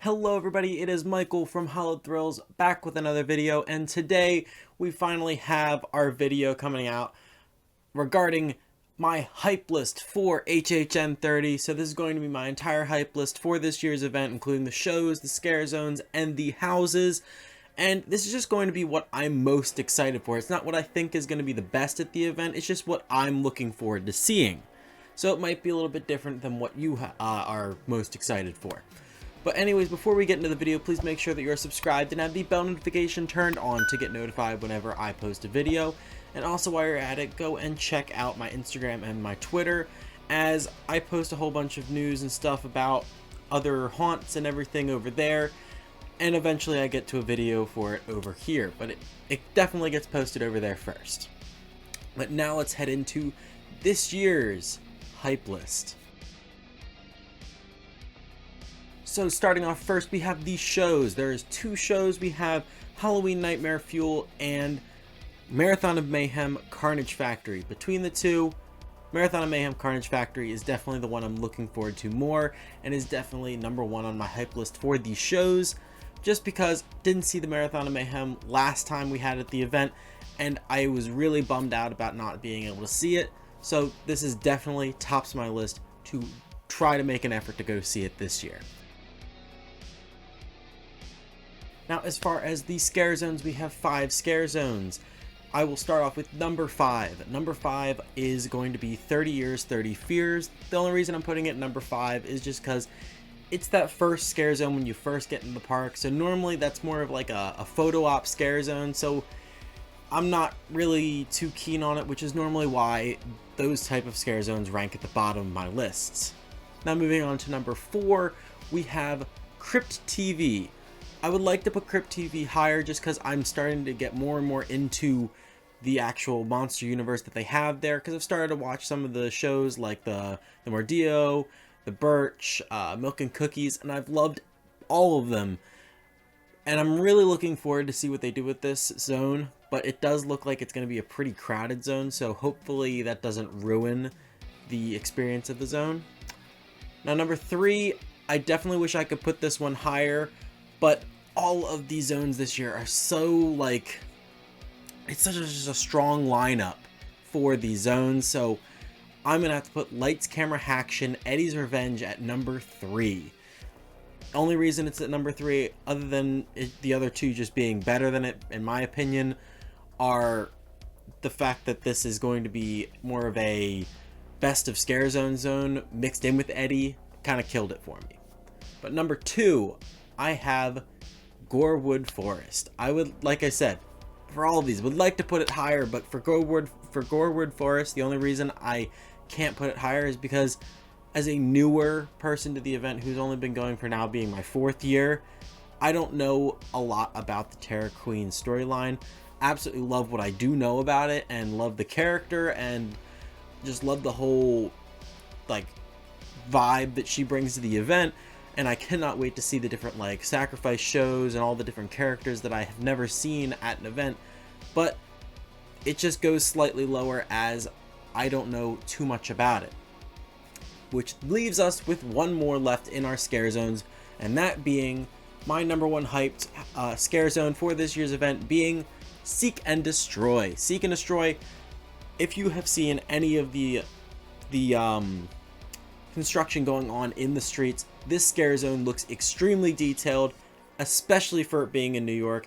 Hello everybody, it is Michael from Hallowed Thrills back with another video, and today we finally have our video coming out regarding my hype list for HHN30. So this is going to be my entire hype list for this year's event, including the shows, the scare zones, and the houses. And this is just going to be what I'm most excited for. It's not what I think is going to be the best at the event, it's just what I'm looking forward to seeing. So it might be a little bit different than what you are most excited for. But anyways, before we get into the video, please make sure that you're subscribed and have the bell notification turned on to get notified whenever I post a video. And also while you're at it, go and check out my Instagram and my Twitter, as I post a whole bunch of news and stuff about other haunts and everything over there. And eventually I get to a video for it over here, but it definitely gets posted over there first. But now let's head into this year's hype list. So starting off first, we have these shows. There's two shows. We have Halloween Nightmare Fuel and Marathon of Mayhem Carnage Factory. Between the two, Marathon of Mayhem Carnage Factory is definitely the one I'm looking forward to more, and is definitely number one on my hype list for these shows, just because didn't see the Marathon of Mayhem last time we had at the event, and I was really bummed out about not being able to see it. So this is definitely tops my list to try to make an effort to go see it this year. Now, as far as the scare zones, we have 5 scare zones. I will start off with number 5. Number 5 is going to be 30 Years, 30 Fears. The only reason I'm putting it number 5 is just because it's that first scare zone when you first get in the park. So normally that's more of like a photo op scare zone. So I'm not really too keen on it, which is normally why those type of scare zones rank at the bottom of my lists. Now moving on to number 4, we have Crypt TV. I would like to put Crypt TV higher just because I'm starting to get more and more into the actual monster universe that they have there, because I've started to watch some of the shows like the Mordillo, the Birch, Milk and Cookies, and I've loved all of them. And I'm really looking forward to see what they do with this zone, but it does look like it's going to be a pretty crowded zone, so hopefully that doesn't ruin the experience of the zone. Now number 3, I definitely wish I could put this one higher, but all of these zones this year are so, like, it's such a strong lineup for these zones, so I'm gonna have to put Lights Camera Haction Eddie's Revenge at number 3. Only reason it's at number 3, other than the other two just being better than it in my opinion, are the fact that this is going to be more of a best of scare zone mixed in with Eddie. Kind of killed it for me. But number 2, I have Gorewood Forest. I would, like I said, for all of these, would like to put it higher, but for Gorewood Forest, the only reason I can't put it higher is because as a newer person to the event who's only been going for now being my 4th year, I don't know a lot about the Terror Queen storyline. Absolutely love what I do know about it, and love the character, and just love the whole, like, vibe that she brings to the event. And I cannot wait to see the different, like, sacrifice shows and all the different characters that I have never seen at an event. But it just goes slightly lower as I don't know too much about it. Which leaves us with one more left in our scare zones, and that being my number 1 hyped scare zone for this year's event, being Seek and Destroy. Seek and Destroy, if you have seen any of the construction going on in the streets, this scare zone looks extremely detailed, especially for it being in New York.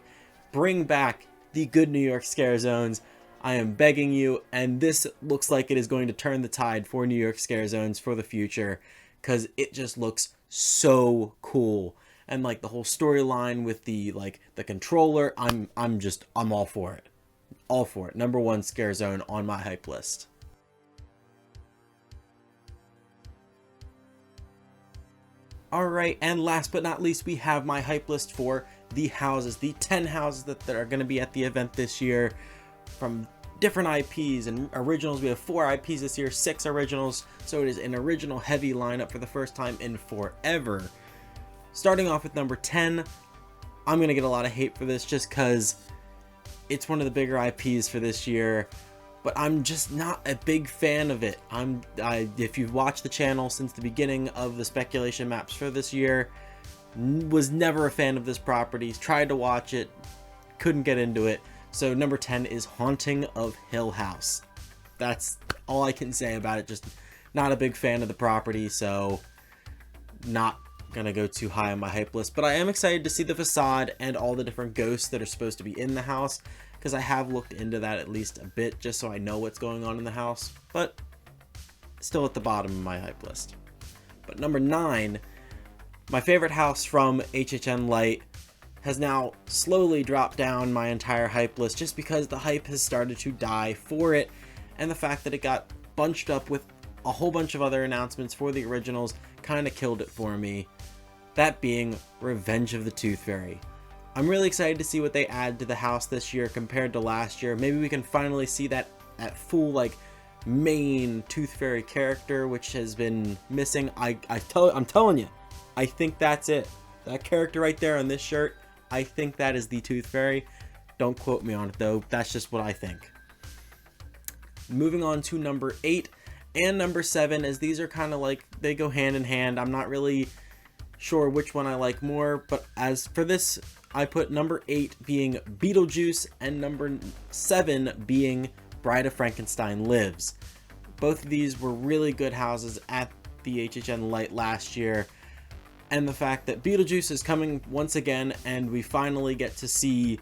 Bring back the good New York scare zones. I am begging you, and this looks like it is going to turn the tide for New York scare zones for the future, because it just looks so cool. And like the whole storyline with the controller, I'm all for it. All for it. Number 1 scare zone on my hype list. Alright, and last but not least, we have my hype list for the houses. The 10 houses that are going to be at the event this year, from different IPs and originals. We have 4 IPs this year, 6 originals, so it is an original heavy lineup for the first time in forever. Starting off with number 10, I'm going to get a lot of hate for this just because it's one of the bigger IPs for this year. but I'm just not a big fan of it. If you've watched the channel since the beginning of the speculation maps for this year, Was never a fan of this property, tried to watch it, couldn't get into it. So number 10 is Haunting of Hill House. That's all I can say about it. Just not a big fan of the property, so not gonna go too high on my hype list. But I am excited to see the facade and all the different ghosts that are supposed to be in the house, because I have looked into that at least a bit, just so I know what's going on in the house. But still at the bottom of my hype list. But number 9, my favorite house from HHN Light, has now slowly dropped down my entire hype list just because the hype has started to die for it, and the fact that it got bunched up with a whole bunch of other announcements for the originals kind of killed it for me. That being Revenge of the Tooth Fairy. I'm really excited to see what they add to the house this year compared to last year. Maybe we can finally see that full like main Tooth Fairy character, which has been missing. I'm telling you, I think that's it. That character right there on this shirt, I think that is the Tooth Fairy. Don't quote me on it though, that's just what I think. Moving on to number 8 and number 7, as these are kind of like, they go hand in hand. I'm not really sure which one I like more, but as for this, I put number 8 being Beetlejuice and number 7 being Bride of Frankenstein Lives. Both of these were really good houses at the HHN Light last year, and the fact that Beetlejuice is coming once again, and we finally get to see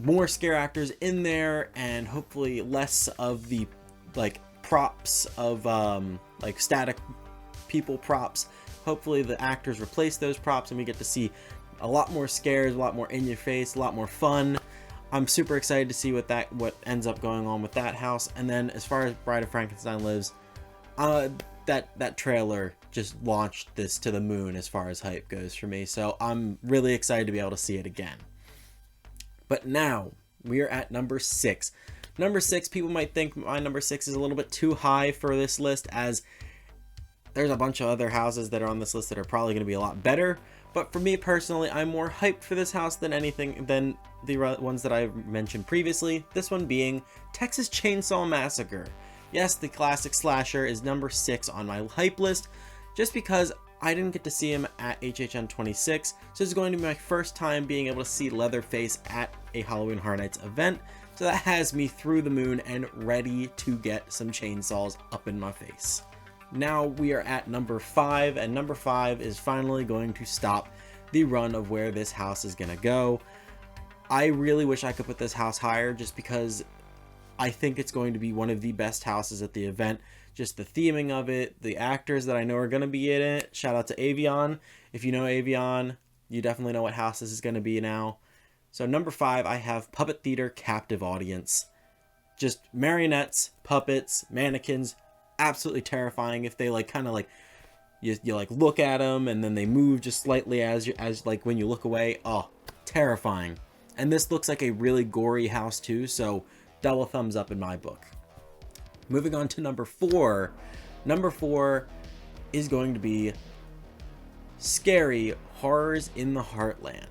more scare actors in there, and hopefully less of the like props of like static people props. Hopefully the actors replace those props and we get to see a lot more scares, a lot more in your face, a lot more fun. I'm super excited to see what ends up going on with that house. And then as far as Bride of Frankenstein Lives, that trailer just launched this to the moon as far as hype goes for me. So I'm really excited to be able to see it again. But now we are at number 6. Number 6, people might think my number 6 is a little bit too high for this list, as there's a bunch of other houses that are on this list that are probably going to be a lot better. But for me personally, I'm more hyped for this house than the ones that I mentioned previously. This one being Texas Chainsaw Massacre. Yes, the classic slasher is number 6 on my hype list, just because I didn't get to see him at HHN26, so it's going to be my first time being able to see Leatherface at a Halloween Horror Nights event. So that has me through the moon and ready to get some chainsaws up in my face. Now we are at number 5, and number 5 is finally going to stop the run of where this house is going to go. I really wish I could put this house higher, just because I think it's going to be one of the best houses at the event. Just the theming of it, the actors that I know are going to be in it. Shout out to Avion. If you know Avion, you definitely know what house this is going to be now. So number 5, I have Puppet Theater Captive Audience. Just marionettes, puppets, mannequins. Absolutely terrifying. If they like kind of like you like look at them and then they move just slightly as like when you look away. Oh, terrifying. And this looks like a really gory house too, so double thumbs up in my book. Moving on to number 4. Number 4 is going to be Scary Horrors in the Heartland.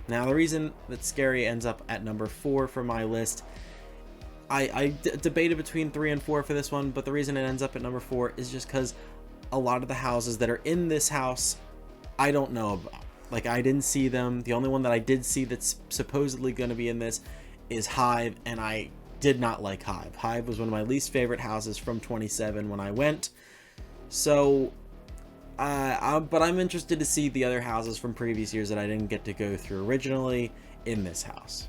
Now the reason that Scary ends up at number 4 for my list, I debated between 3 and 4 for this one, but the reason it ends up at number 4 is just because a lot of the houses that are in this house I don't know about. Like, I didn't see them. The only one that I did see that's supposedly going to be in this is Hive, and I did not like Hive. Hive was one of my least favorite houses from 27 when I went. So, but I'm interested to see the other houses from previous years that I didn't get to go through originally in this house.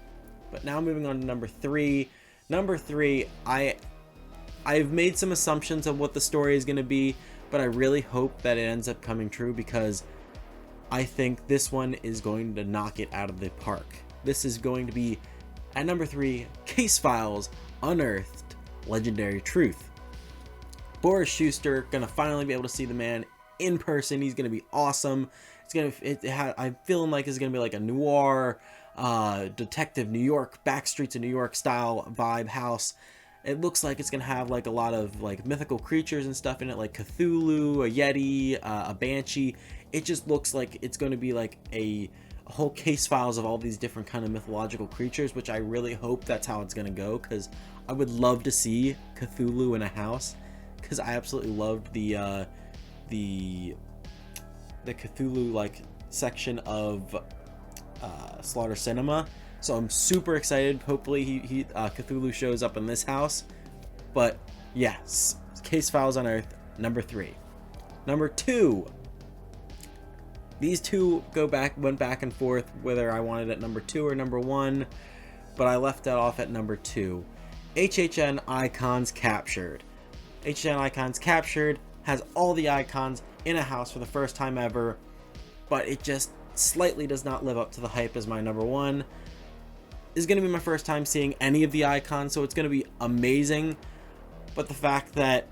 But now moving on to number 3. Number 3, I've made some assumptions of what the story is going to be, but I really hope that it ends up coming true, because I think this one is going to knock it out of the park. This is going to be, at number 3, Case Files Unearthed Legendary Truth. Boris Schuster gonna finally be able to see the man in person. He's gonna be awesome. I'm feeling like it's gonna be like a noir, detective New York, backstreets of New York style vibe house. It looks like it's gonna have like a lot of like mythical creatures and stuff in it, like Cthulhu, a Yeti, a Banshee. It just looks like it's going to be like a whole case files of all these different kind of mythological creatures, which I really hope that's how it's going to go, because I would love to see Cthulhu in a house, because I absolutely loved the Cthulhu like section of Slaughter Cinema. So I'm super excited. Hopefully he Cthulhu shows up in this house. But yes, Case Files Unearthed, number 3. Number 2. These two went back and forth whether I wanted at number 2 or number 1, but I left that off at number 2. HHN Icons Captured. HHN Icons Captured has all the icons in a house for the first time ever, but it just slightly does not live up to the hype as my number 1. This is going to be my first time seeing any of the icons, so it's going to be amazing. But the fact that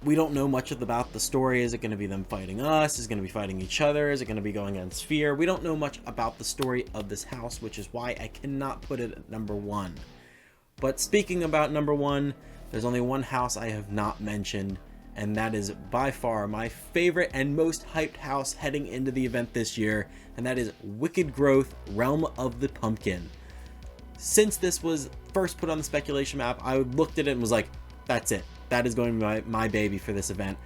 we don't know much about the story, is it going to be them fighting us? Is it going to be fighting each other? Is it going to be going against fear? We don't know much about the story of this house, which is why I cannot put it at number 1. But speaking about number 1, there's only one house I have not mentioned, and that is by far my favorite and most hyped house heading into the event this year, and that is Wicked Growth, Realm of the Pumpkin. Since this was first put on the speculation map, I looked at it and was like, that's it. That is going to be my baby for this event.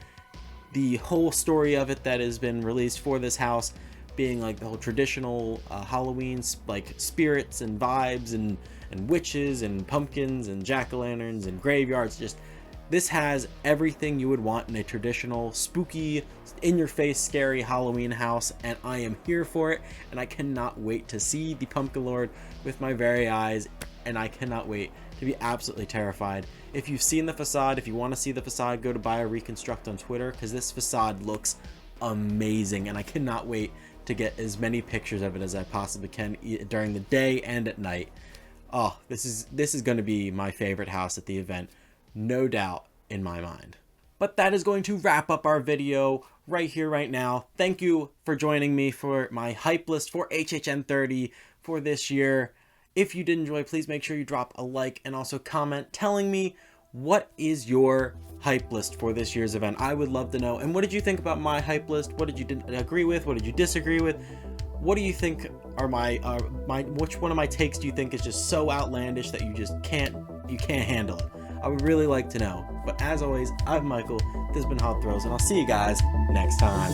The whole story of it that has been released for this house being like the whole traditional Halloween, like spirits and vibes and witches and pumpkins and jack-o'-lanterns and graveyards. Just, this has everything you would want in a traditional, spooky, in-your-face, scary Halloween house, and I am here for it, and I cannot wait to see the Pumpkin Lord with my very eyes, and I cannot wait to be absolutely terrified. If you've seen the facade, if you want to see the facade, go to Buy a Reconstruct on Twitter, because this facade looks amazing, and I cannot wait to get as many pictures of it as I possibly can during the day and at night. Oh, this is going to be my favorite house at the event, no doubt in my mind. But that is going to wrap up our video right here, right now. Thank you for joining me for my hype list for HHN30 for this year. If you did enjoy, please make sure you drop a like and also comment telling me what is your hype list for this year's event. I would love to know. And what did you think about my hype list? What did you agree with? What did you disagree with? What do you think are which one of my takes do you think is just so outlandish that you just can't handle it? I would really like to know. But as always, I'm Michael. This has been Hot Thrills, and I'll see you guys next time.